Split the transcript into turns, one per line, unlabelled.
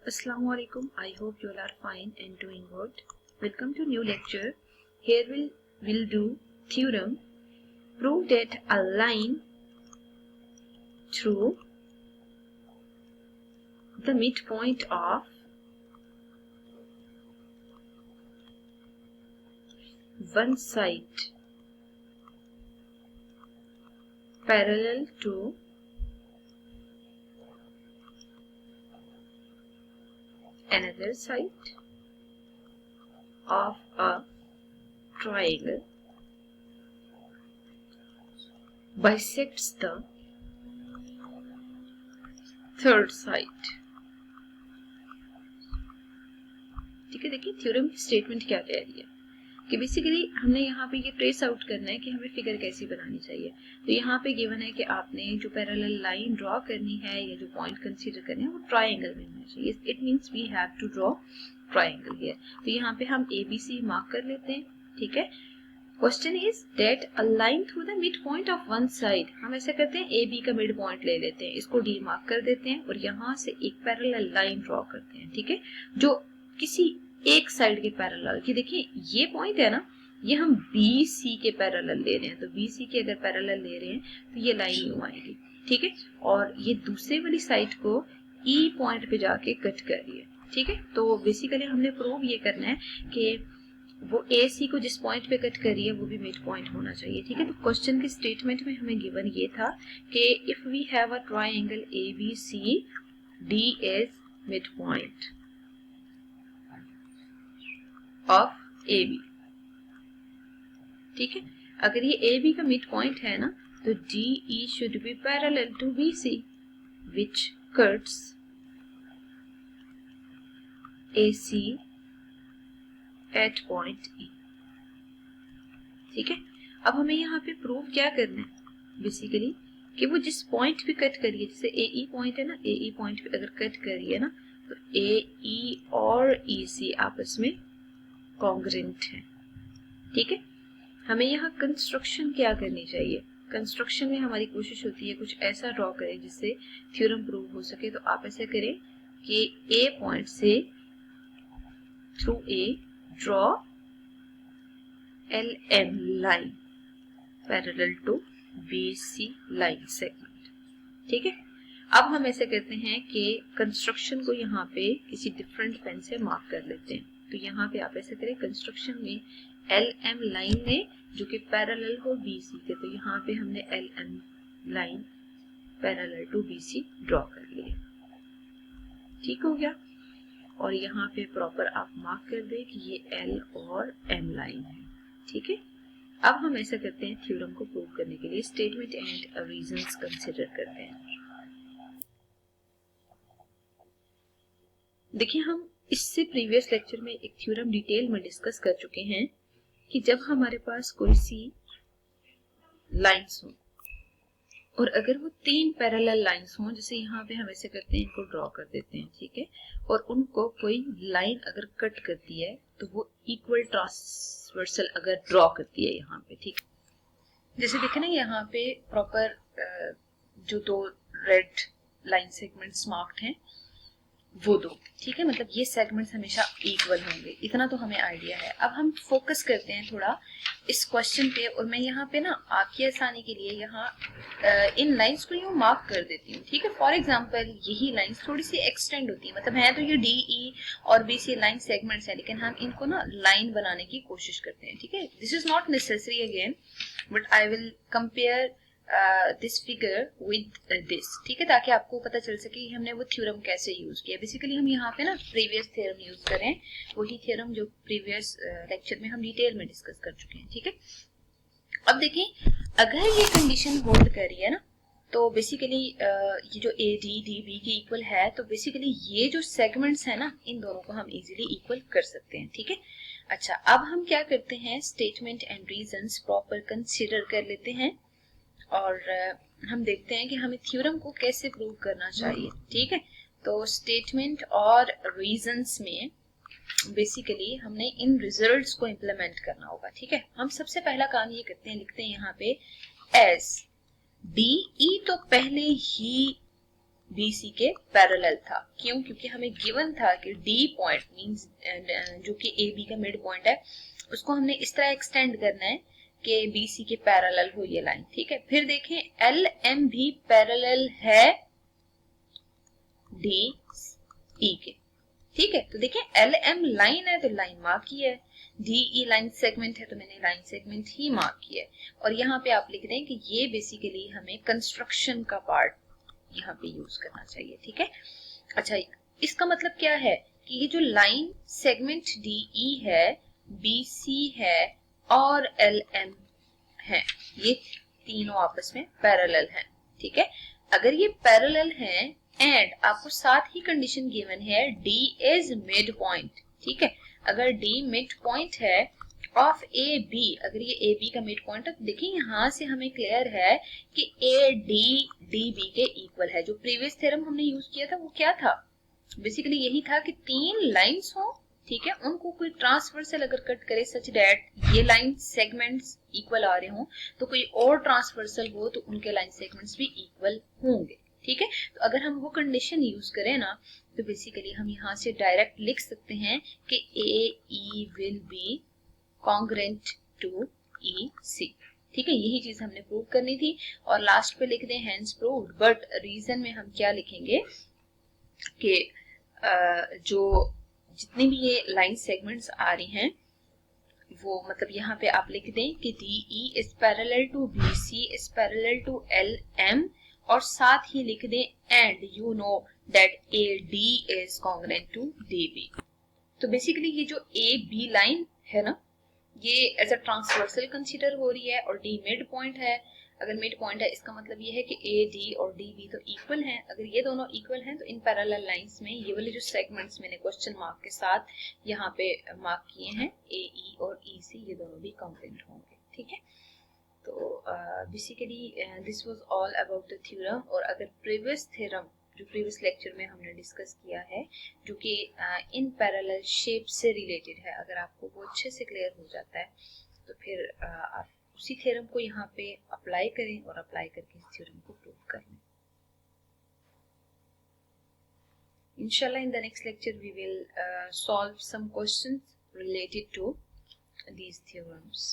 Assalamualaikum. I hope you all are fine and doing good. Welcome to new lecture. Here we'll do theorem. Prove that a line through the midpoint of one side parallel to another side of a triangle bisects the third side. ठीक है, देखिए theorem की statement क्या कह रही है कि basically हमने यहाँ पे ये ट्रेस आउट करना है कि हमें फिगर कैसी बनानी चाहिए। तो यहाँ पे गिवन है कि आपने जो पैरेलल लाइन ड्रॉ करनी है या जो पॉइंट कंसीडर करने हैं वो ट्राइंगल में होना चाहिए। It means we have to draw triangle here. तो यहाँ पे हम ABC मार्क कर लेते हैं। ठीक है, question is that a line through the mid point of one side. हम ऐसा करते हैं AB का मिड पॉइंट ले लेते हैं, इसको D मार्क कर देते हैं और यहाँ से एक पैरेलल लाइन ड्रॉ करते हैं। ठीक है, जो किसी एक साइड के पैरेलल की, देखिए ये पॉइंट है ना, ये हम BC के पैरेलल ले रहे हैं। तो BC के अगर पैरेलल ले रहे हैं तो ये लाइन यूं आएगी। ठीक है, और ये दूसरे वाली साइड को E पॉइंट पे जाके कट कर रही है। ठीक है, तो बेसिकली हमने प्रूव ये करना है कि वो AC को जिस पॉइंट पे कट कर रही है वो भी मिड पॉइंट होना चाहिए। ठीक है, तो क्वेश्चन के स्टेटमेंट में हमें गिवन ये था कि if we have a triangle ABC, D is mid point of AB। ठीक है, अगर ये AB का मिड पॉइंट है ना तो DE should be parallel to BC which cuts AC at point E। ठीक है, अब हमें यहाँ पे प्रूव क्या करना है बेसिकली कि वो जिस पॉइंट पे कट करिए, जैसे AE पॉइंट है ना, AE पॉइंट पे अगर कट करिए ना तो AE और EC आपस में कॉन्ग्रेंट है। ठीक है, हमें यहाँ कंस्ट्रक्शन क्या करनी चाहिए। कंस्ट्रक्शन में हमारी कोशिश होती है कुछ ऐसा ड्रॉ करें जिससे थ्योरम प्रूव हो सके। तो आप ऐसे करें कि A पॉइंट से through A draw LM line parallel to BC line segment. ठीक है, अब हम ऐसे करते हैं कि कंस्ट्रक्शन को यहाँ पे किसी डिफरेंट पेन से मार्क कर लेते हैं। तो यहाँ पे आप ऐसे करें, कंस्ट्रक्शन में LM लाइन में जो कि पैरेलल हो BC के, तो यहाँ पे हमने LM line parallel to BC draw कर लिया। ठीक हो गया, और यहाँ पे प्रॉपर आप मार्क कर दें कि ये L और M लाइन है। ठीक है, अब हम ऐसा करते हैं थ्योरम को प्रूव करने के लिए स्टेटमेंट एंड रीजंस कंसीडर करते हैं। देखिए, हम इससे प्रीवियस लेक्चर में एक थ्योरम डिटेल में डिस्कस कर चुके हैं कि जब हमारे पास कोई सी लाइंस हो और अगर वो तीन पैरेलल लाइंस हों, जैसे यहाँ पे हम ऐसे करते हैं, इनको ड्रॉ कर देते हैं। ठीक है, और उनको कोई लाइन अगर कट करती है तो वो इक्वल ट्रांसवर्सल अगर ड्रॉ करती है यहाँ पे। ठीक, जैसे देखे ना यहाँ पे प्रॉपर जो दो रेड लाइन सेगमेंट्स मार्क्ड हैं वो दो। ठीक है, मतलब ये सेगमेंट्स हमेशा इक्वल होंगे, इतना तो हमें आइडिया है। अब हम फोकस करते हैं थोड़ा इस क्वेश्चन पे, और मैं यहाँ पे ना आपकी आसानी के लिए यहाँ इन लाइंस को यूँ मार्क कर देती हूँ। ठीक है, फॉर एग्जांपल यही लाइंस थोड़ी सी एक्सटेंड होती है, मतलब है तो ये DE और BC लाइन सेगमेंट्स है, लेकिन हम इनको ना लाइन बनाने की कोशिश करते हैं। ठीक है, this is not necessary again, but I will compare this figure with this. ठीक है, ताकि आपको पता चल सके कि हमने वो थ्योरम कैसे यूज किया। बेसिकली हम यहाँ पे ना प्रीवियस थ्योरम यूज करें, वही थ्योरम जो प्रीवियस लेक्चर में हम डिटेल में डिस्कस कर चुके हैं। ठीक है, अब देखिए अगर ये कंडीशन होल्ड कर रही है ना, तो बेसिकली ये जो AD DB के इक्वल है, तो बेसिकली ये जो सेगमेंट्स है ना, इन दोनों को हम इजीली इक्वल कर सकते हैं। ठीक है, अच्छा अब हम क्या करते हैं, statement and reasons proper consider कर लेते हैं और हम देखते हैं कि हमें थ्योरम को कैसे प्रूव करना चाहिए। ठीक है, तो स्टेटमेंट और रीजंस में बेसिकली हमने इन रिजल्ट्स को इम्प्लीमेंट करना होगा। ठीक है, हम सबसे पहला काम ये करते हैं, लिखते हैं यहाँ पे एस DE तो पहले ही BC के पैरेलल था। क्यों? क्योंकि हमें गिवन था कि D पॉइंट मींस जो कि AB का मिड पॉइंट है उसको हमने इस तरह एक्सटेंड करना है कि BC के पैरेलल हो ये लाइन। ठीक है, फिर देखें LM भी पैरेलल है DE के। ठीक है, तो देखें LM लाइन है तो लाइन मार्क की है, DE लाइन सेगमेंट है तो मैंने लाइन सेगमेंट ही मार्क किया है। और यहाँ पे आप लिख दें कि ये बेसिकली हमें कंस्ट्रक्शन का पार्ट यहाँ पे यूज करना चाहिए। ठीक है, अच्छा इसका मतलब क्या है कि ये जो लाइन सेगमेंट DE है, BC है और LM है, ये तीनों आपस में पैरेलल हैं। ठीक है, अगर ये पैरेलल हैं एंड आपको साथ ही कंडीशन गिवन है D इज मिड पॉइंट। ठीक है, अगर D मिड पॉइंट है ऑफ AB, अगर ये AB का मिड पॉइंट है तो देखिए यहां से हमें क्लियर है कि AD DB के इक्वल है। जो प्रीवियस थ्योरम हमने यूज किया था वो क्या था? बेसिकली यही था कि तीन लाइंस हो, ठीक है, उनको कोई ट्रांसवर्सल अगर कट करे सच दैट ये लाइन सेगमेंट्स इक्वल आ रहे हो तो कोई और ट्रांसवर्सल हो तो उनके लाइन सेगमेंट्स भी इक्वल होंगे। ठीक है, तो अगर हम वो कंडीशन यूज करें ना तो बेसिकली हम यहाँ से डायरेक्ट लिख सकते हैं कि AE will be congruent to EC। ठीक है, यही चीज हमने प्रूव करनी थी और लास्ट पे लिख दें हेंस प्रूव्ड, बट रीजन में हम क्या लिखेंगे कि जो जितनी भी ये लाइन सेगमेंट्स आ रही हैं वो मतलब यहाँ पे आप लिख दें कि DE is parallel to BC is parallel to LM और साथ ही लिख दें and you know that AD is congruent to DB। तो बेसिकली ये जो AB लाइन है ना, ये एज अ ट्रांसवर्सल कंसीडर हो रही है और D मिड पॉइंट है। अगर मिड पॉइंट है इसका मतलब ये है कि AD और DB तो इक्वल हैं। अगर ये दोनों इक्वल हैं तो इन पैरेलल लाइंस में ये वाले जो सेगमेंट्स मैंने क्वेश्चन मार्क के साथ यहाँ पे मार्क किए हैं AE और EC, ये दोनों भी कॉन्ग्रुएंट होंगे। ठीक है, तो basically this was all about the theorem. और अगर प्रीवियस थ्योरम जो प्रीवियस लेक्चर में हमने डिस्कस किया है जो कि इन पैरेलल शेप से रिलेटेड है, अगर आपको वो अच्छे से क्लियर हो जाता है तो फिर आप उसी थ्योरम को यहाँ पे अप्लाई करें और अप्लाई करके इस थ्योरम को प्रूव कर लें। Inshallah, in the next lecture we will solve some questions related to these theorems.